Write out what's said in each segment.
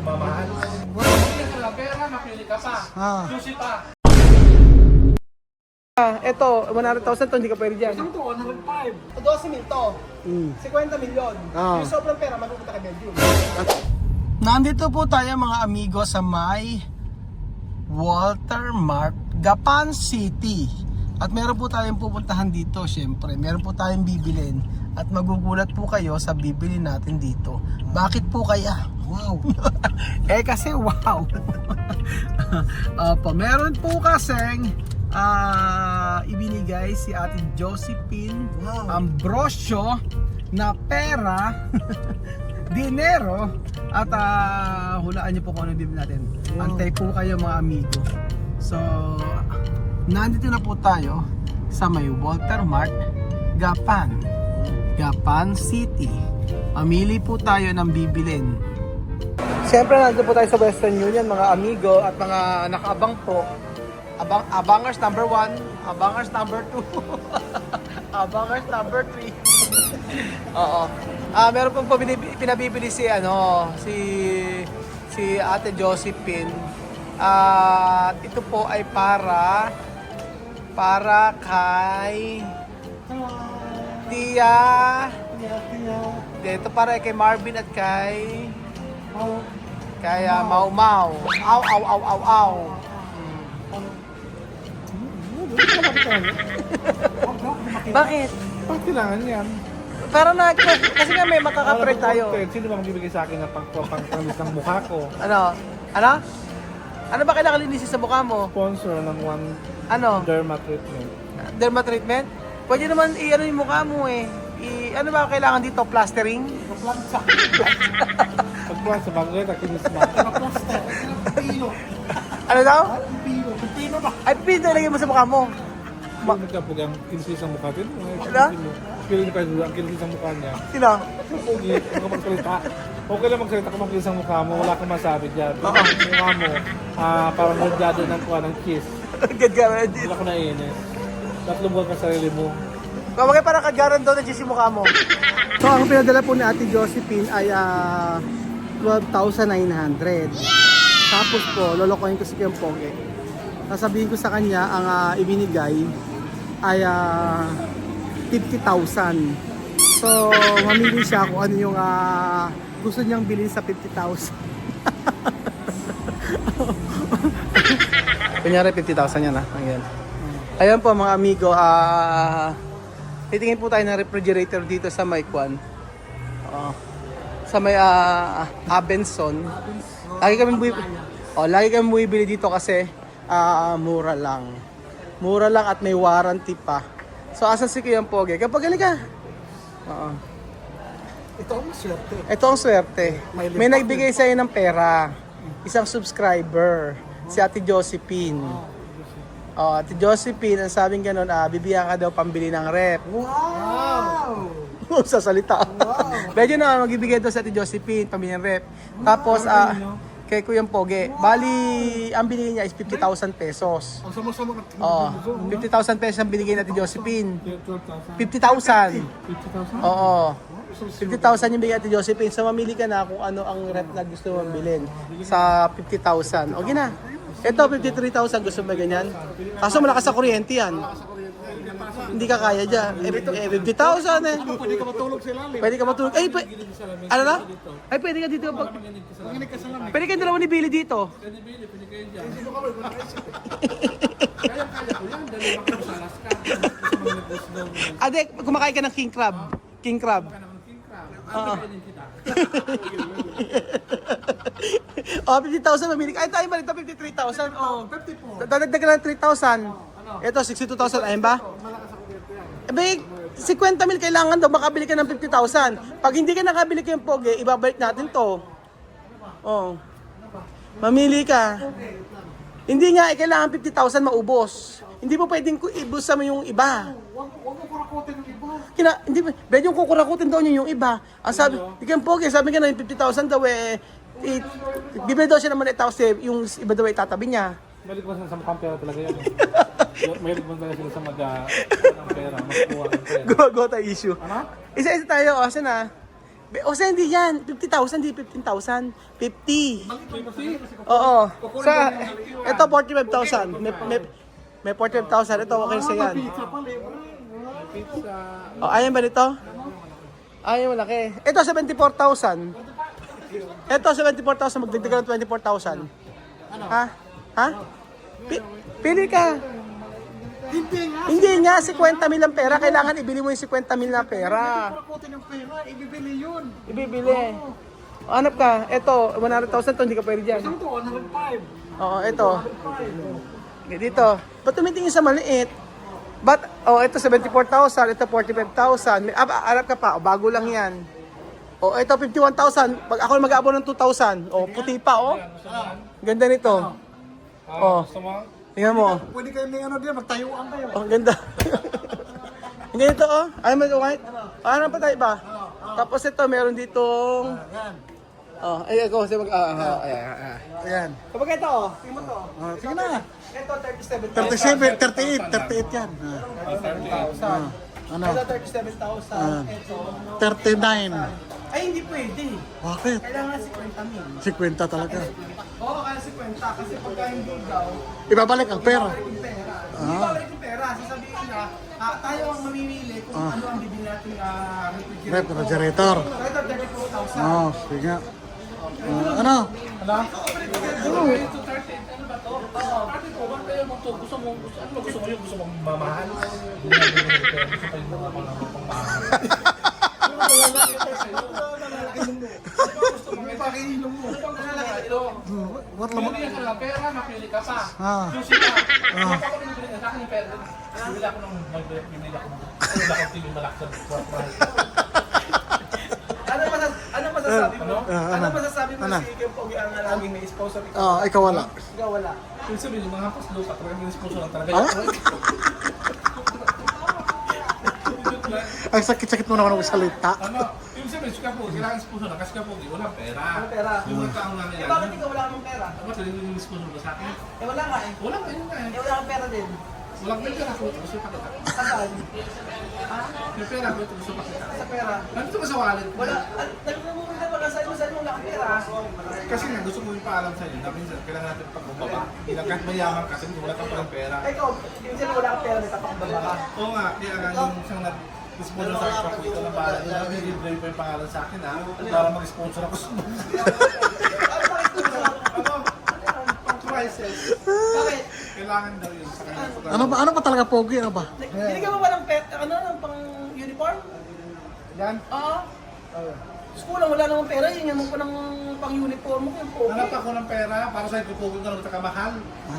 mamahal. Pera, mapili ka pa. Susi pa. Ito, 100,000 to, hindi ka pwede dyan. Ito, 105. 12 mil to. 50 milyon. Yung sobrang pera, mapupunta kay Belgium. Nandito po tayo mga amigo sa may Walter Mart, Gapan City. At meron po tayong pupuntahan dito, syempre. Meron po tayong bibilin. At magugulat po kayo sa bibili natin dito. Bakit po kaya? Wow! Kasi wow! Opo, meron po kasing ibinigay si Ate Josephine Ambrosio na pera, dinero, at hulaan niyo po kung ano bibili natin. Antay po kayo mga amigo. So, nandito na po tayo sa may Walter Mart, Gapan City. Mamili po tayo ng bibilin. Siyempre nandito po tayo sa Western Union mga amigo at mga nakaabang po. Abangers number 1, abangers number 2, abangers number 3. Oo. Meron pong pinabibili si Ate Josephine. Ito po ay para kay Tia. Ito para kay Marvin at kay Mau Mau. Aw. Bakit? Bakit kailangan yan? Para kasi nga may makaka-prank tayo. Sino bang bibigay sa akin ng pangtamis ng mukha ko? Ano? Ano ba kailangan linisin sa mukha mo? Sponsor ng one derma treatment. Derma treatment? Pwede naman i-ano yung mukha mo eh. Ano ba kailangan dito? Plastering? Pagplasa, bagay ka kinis ba? Pagplasta, pino. Ano daw? Pino ba? Ay, pino ilagay mo sa mukha mo. Nagkapugang kinis ang mukha din. Ano? Piling pa ang kinis ang mukha niya. Sino? Pugi, magsalita. Okay lang magsalita kung magkinis ang mukha mo, wala kang masabi dyan. Ang mukha mo, parang nagyado ng kuha ng kiss. Gadgaran Hindi din. ako naiinis. Tatlong buwan ka sarili mo. Kumagay parang kagaran daw na yung mukha mo. So, ang pinadala po ni Ate Josephine ay 12,900. Tapos po, lolokohin ko si Kuya Pogi. Sasabihin ko sa kanya, ang ibinigay ay 50,000. So, mamili siya kung ano yung gusto niyang bilhin sa 50,000. Kunyari 50,000 yan Ayan. Ayan po mga amigo, titingin po tayo ng refrigerator dito sa may Kwan. Sa may Abenson. Lagi kami bumibili dito kasi mura lang. Mura lang at may warranty pa. So asan si Kuya Pogi? Kapag ka. Ito ang swerte. May nagbigay sa'yo ng pera. Isang subscriber. Si Ate Josephine. Ate Josephine, ang sabing ganun, bibigyan ka daw pambili ng rep. Wow! Sa salita. Medyo na magbibigay daw sa Ate Josephine, pambili ng rep. Tapos, kay Kuya Pogi, bali, ang binigay niya is 50,000 pesos. Ang sama-sama ka. 50,000 pesos ang binigay ni Ate Josephine. 50,000? 50,000. Oo. 50,000 yung bigay Ate Josephine. So, mamili ka na kung ano ang rep na gusto mong bilhin sa 50,000. Okay na. Ito, 53,000 gusto mo ganyan. Kaso malakas sa kuryente yan. Hindi ka kaya dyan. 50,000 eh. Pwede ka matulog sa ilalim. Pwede ka matulog. Ano na? Ay, pwede ka dito. Manginig ka sa lamig. Pwede ka dalawa ni Billy dito. Pwede kayo dyan. Kaya ko yan. Dali ako sa Alaska. Ade, kumakain ka ng king crab. King crab. Oo. 50,000 mamili ka. Ay, tayo ba ito? 53,000. 54. Dadagdag ka ng 3,000. Ito, 62,000. Ayun ba? Eh, 50 mil kailangan daw makabili ka ng 50,000. Pag hindi ka nakabili kayong Pogi, ibabalik natin to. Mamili ka. Hindi nga, kailangan 50,000 maubos. Hindi mo pwedeng ibusa mo yung iba. Huwag mo kurakotin yung iba. Hindi, pwede yung kukurakutin daw niyo yung iba. Ang sabi, yung Pogi, sabi nga na yung 50,000 daw bibili daw siya naman tapos yung iba daw itatabi niya. Mahilig mo sa mukhang pera talaga yan. Mahilig mo talaga sila sa pera, magkuha ng pera. Gumagawa tayo issue. Ano? Isa-isa tayo, asan na? O sa hindi yan, 50,000, hindi 15,000. 50. Oo. Sa, ito 45,000. May 45,000. Ito okay sa yan. Pizza. Oh, ayan ba nito? Ayan malaki. Ito 74,000. Ito 74,000, magdagdagan ng 24,000. Ha? Ha? Pili ka. Hindi nga, 50 mil ang pera. Kailangan ibili mo yung 50 mil na pera. Ibibili yun. Ibibili. O, hanap ka. Ito, 100,000 to, hindi ka pwede dyan. Ito, 105. Oo, ito. Dito. Ba't tumitingin sa maliit? Ba't, ito 74,000, ito 45,000. Hanap ka pa, bago lang yan. O, ito 51,000. Pag ako mag-aabon ng 2,000. O, puti pa, o. Ganda nito. Oh. Gusto mo? Tingnan mo. Pwede kayo may ano din, magtayuan kayo. Oh, ang ganda. Ang ganito, oh. Ay, mag-white. Ano pa tayo ba? Tapos ito, meron ditong... Ayan. Oh, ay, ako kasi mag... Ayan. Kapag ito, oh. Tingnan mo to. Sige na. Ito, 37, 38 yan. 37,000. Ano? Ito, 37,000. Ito, 39. ay, hindi pwede. Bakit? Kailangan 50 mil. 50 talaga. Oo, kaya 50. Kasi pagka hindi daw, Ibabalik ang pera. yung pera. Hindi ba ulit yung pera? Sasabihin niya, tayo ang mamimili kung ano ang bibili natin refrigerator. Refrigerator. Ito, 34,000. Oh, sige nga. Ano? Gusto mo yung mamahal? Gusto pa yung mga pangmahal. What naman? Pili ka lang, pera, mapili ka pa. Ah. Yung sila, pinibili na sa akin yung pera. Bibili ako ng bibili ako ng TV malaki. Ano masasabi mo? Ano? Ano masasabi mo Ano? si Kim Pogi ang laging may sponsor ikaw? Ah, ikaw wala. Ikaw wala. Yung sabihin, yung mga hapos lupa, talagang yung sponsor lang talaga. Ah? Ang sakit-sakit mo naman ang salita. Ano? Yung sabihin, si Kapogi, kailangan sponsor lang kasi Kapogi, walang pera. Walang pera. Yung mga taong namin Eh bakit ikaw wala kang pera? Ano, talagang yung sponsor ba sa akin? Eh wala nga eh. Wala ka, yun nga eh. Eh wala kang pera din. Walang pera ako, gusto pa kita. Saan? Yung pera ko, gusto pa kita. Sa pera. Nandito ka sa wallet. Wala. Nagmumuli na pala sa'yo mo lang ang pera. Kasi nga, gusto ko yung paalam sa'yo na minsan kailangan natin pagbaba. Kahit mayaman kasi wala kang palang pera. Eh ikaw, hindi mo wala kang pera, may tapakbaba ka. Oo nga, kaya nga yung isang nag-sponsor sa akin pa ito ng bahala nila, nililibre pa yung pangalan sa akin ha, para mag-sponsor ako sa pang crisis. Bakit? Kailangan daw yun sa kanya. Ano ba talaga pogi? Ano ba? Binigyan mo ba ng pera, ano, ng pang uniform? Yan. Oo. Kulang, wala namang pera, yun mo pa ng pang-uniform mo, yung pogi. Hanap ako ng pera para sa ipupugod ka lang sa kamahal.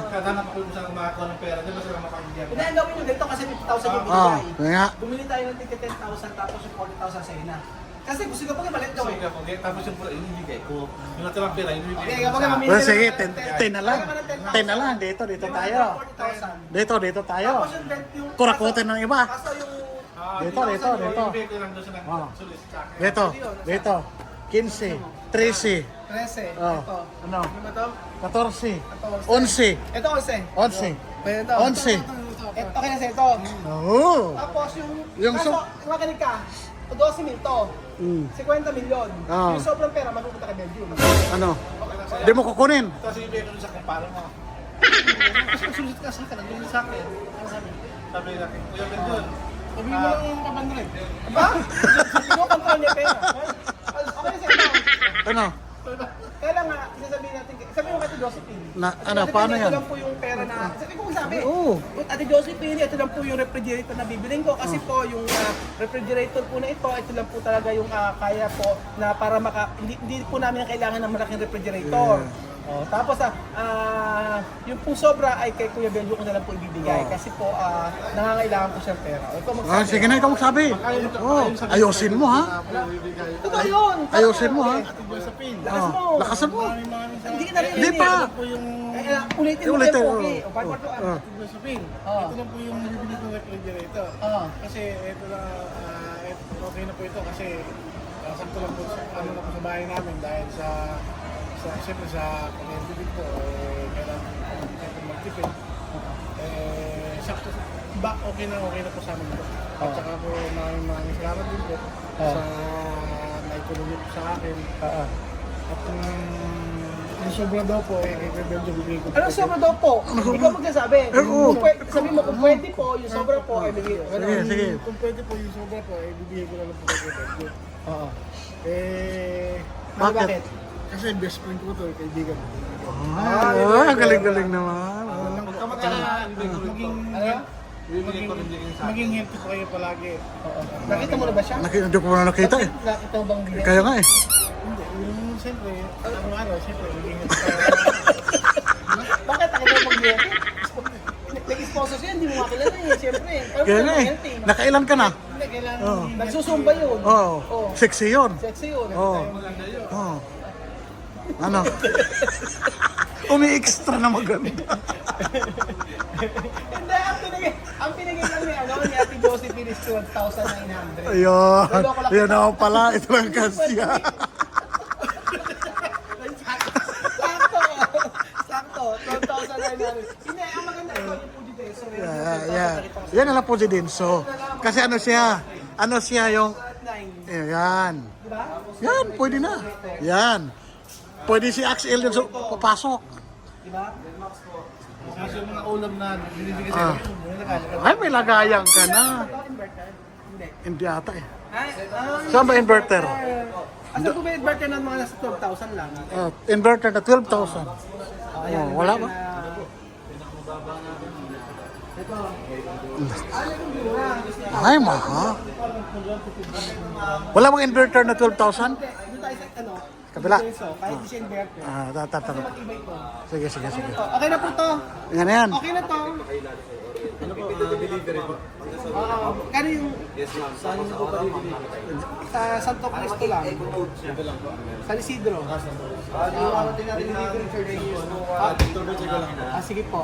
Kaya hanap ako kung saan makakuha ng pera, di ba sila makakagyan? Hindi, ang gawin nyo ganito kasi 50,000 yung Ah, binigay. kaya nga. Bumili tayo ng tigil 10,000 tapos yung 40,000 sa'yo na. Kasi gusto ko pag malit daw So, eh. tapos yung pula, inibigay ko. Yung natirang pera, inibigay Okay, ko. kapag mamili Well, ka sige, ng 10 na lang. 10 na lang. Dito tayo. 40,000. Dito tayo. Tapos yung 20 yung... Kurakutin ng iba. Kaso yung... Dito. Inibigay ko lang doon sa Ah. nagsulis sa akin. Dito. 15, 13, 13. Oh. Ito. Ano? Ano ba ito? 14, 14. 11, Ito 11. 11, Ito. 11. Ito okay na sa ito. Oo. Tapos Yung kaso, so- makinig ka. 12 mil to. Mm. 50 milyon. Ah. Yung sobrang pera, mapupunta kay Belgium. Ano? Di mo kukunin. Tapos inibigay ko doon sa kumpara mo. Sulit ka sa akin, nagbilis sa akin. Sabi nila, Kuya Bendon, sabi mo lang yung kapandre. Ba? Hindi mo control niya pera. Okay na sa ito. Ano? Kaya nga, sasabihin natin, sabi mo kay Ate Josephine. Ano, paano yan? Ito lang po yung pera na, sabi ko sabi. Oo. Ate Josephine, ito lang po yung refrigerator na bibiling ko. Kasi po yung refrigerator po na ito lang po talaga yung kaya po na para hindi po namin kailangan ng malaking refrigerator. Oh, tapos yung po sobra ay kay Kuya Beljo ko na lang po ibibigay kasi po nangangailangan po siyang pera. Ikaw magsabi. Sige na, ikaw magsabi. Oh, ayusin mo ha. Totoo yun! Ayusin mo ha. Lakas mo! Lakasan mo. Hindi ka narinig. Hindi pa. Ulitin mo Ulitin, yung pogi. oh. O, paano ito? Josephine, Oh. ito lang po yung nabibili kong refrigerator. Kasi ito lang, okay na po ito kasi sakto lang po ano na po sa bahay namin dahil siyempre sa pag-ibig po, kailangan siyempre magtipid. Sakto, okay na po sa amin ito. At saka po maraming salamat din po sa na-economy po sa akin. At yung sobra daw po, kay Belgium bibigay ko po. Ano sobra daw po? Ikaw magsasabi. Oo. Sabi mo kung pwede po, yung sobra po, ay bigay. Sige, sige. Kung pwede po yung sobra po, bibigay ko na lang po kay Belgium. Oo. Bakit? Kasi best friend ko to, kaibigan. Galing-galing naman. Maging healthy po kayo palagi. Nakita mo na ba siya? Hindi ko na nakita eh. Nakita mo bang bigay? Kaya nga eh. Hindi, yung siyempre, araw-araw, siyempre, maging healthy kayo. Bakit nakita mo bang bigay? Nag-sponsor siya, hindi mo makilala eh. Siyempre. Kaya nga eh. Nakailan ka na? Hindi, kailangan Oo. Nagsusumba yun. Oo. Sexy yun. Sexy yun. Oo. Oo. Ano? Umi-extra na maganda. Hindi, ang pinigil lang ni, ni Ate Josephine is 12,900. Ayun. Ayun naman pala. Ito lang kasya. Sakto. 12,900. Hindi, ang maganda ito yung Fuji Denso. Yan na lang po si Denso. Kasi ano siya? Ano siya yung... Yan. Diba? Yan, pwede na. Yan. Pwede si Axel yun papasok. Diba? Kasi yung mga ulam na binibigay sa inyo, Ay, may lagayan ka na. Inverter? Hindi. Hindi ata eh. Ay, Saan ba inverter? Asa ko ba inverter ng mga nasa 12,000 lang? Inverter na 12,000. Ayan, Oh, wala ba? Ay, maha. Wala bang inverter na 12,000? Doon tayo sa Kabila. Denso, kahit di siya inverter. Tatatabi. Mag-iba ito. Sige, sige, sige. Okay na po to. Yan na yan. Okay na to. Oo. Kano yung... Saan po ba sa Santo Cristo lang. Sa Isidro. Sige po.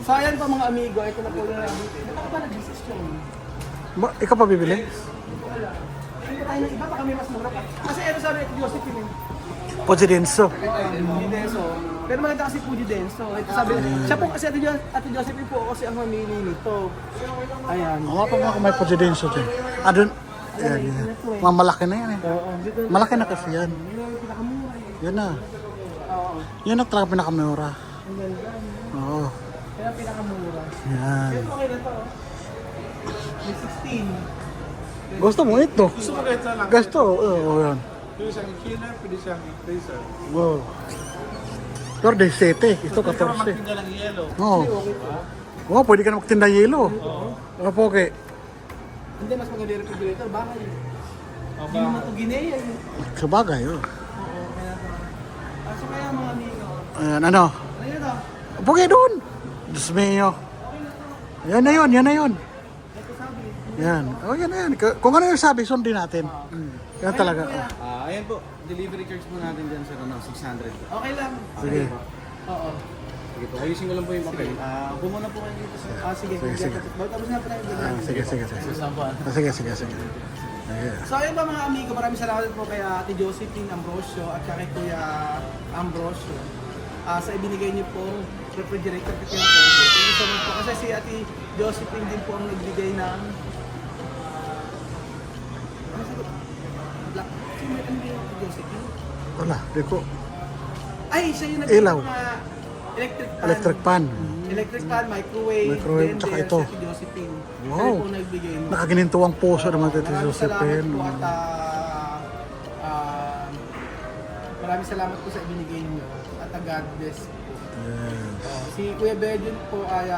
So ayan po mga amigo, ito na po yung... Ito ka ba nag-decision? Ikaw pa bibili? Hindi tayo ng iba, baka may mas mura pa. Kasi ano sabi ni Josephine? Puji Denso. Puji Denso. Pero maganda kasi Puji Denso. Ito sabi, siya po kasi Ate Josephine po kasi ang mamili nito. Ayan. Oo, pa mga may Puji Denso din. Doon. Yan, yan. Mga malaki na yan eh. Dito Malaki na kasi yan. yung pinakamura eh. Yan na. Oo. Yan na talaga pinakamura. Ang ganda. Oo. Kaya pinakamura. Yan. Pero okay na to. May 16. Gusto mo ito? Gusto mo kahit saan lang. Gusto. Oo, yan. Pwede siyang chiller, pwede siyang freezer. Wow. Pero 17. Ito Pwede ka 14. magtinda ng yelo. Oo. Oo, pwede ka na magtinda yelo. Oo. Okay. Hindi, mas maganda yung refrigerator. Bakit? Hindi mo ito ginaya eh. Sa bagay, oh. Oo, kaya to. So kaya mga amigo. Ayan, ano? Ano yun to? Okay doon. Diyos mio. Yan na yun, yan na yun. Ito sabi. Yan. Oh, yan na yan. Kung ano yung sabi, sundin natin. Yan talaga. Ayan po, delivery charge po natin dyan sa 600. Okay lang. Sige. Oo. Sige po, ayusin ko lang po yung papel. Bumuna po kayo dito sa... Sige, Sige, sige. tapos na pa tayo. Sige, sige, sige. Sige, sige, sige. Ayan. So ayun ba mga amigo, maraming salamat po kay Ate Josephine Ambrosio at kay Kuya Ambrosio sa ibinigay niyo po refrigerator kit yung po. Thank you so much po. Kasi si Ate Josephine din po ang nagbigay ng black. Ano yung Ate Josephine? Wala, di ko. Ay, siya yung nagbigay Ilaw. ng mga electric pan. Electric pan. Electric pan, microwave, Microwave, tsaka ito. Si Ate Josephine. Wow. Siya po nagbigay nun. Nakagininto ang puso naman ito si Maraming Josephine. salamat po at maraming salamat po sa ibinigay niyo at God bless po. Yes. Si Kuya Bergen po ay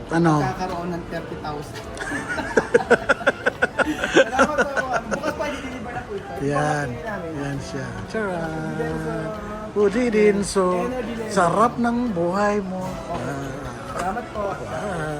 Ano? magkakaroon ng 30,000. Salamat po. Bukas pa i-deliver na po ito. Yan. Yan siya. Charan. Puji Denso. Sarap ng buhay mo. Salamat po. Bye.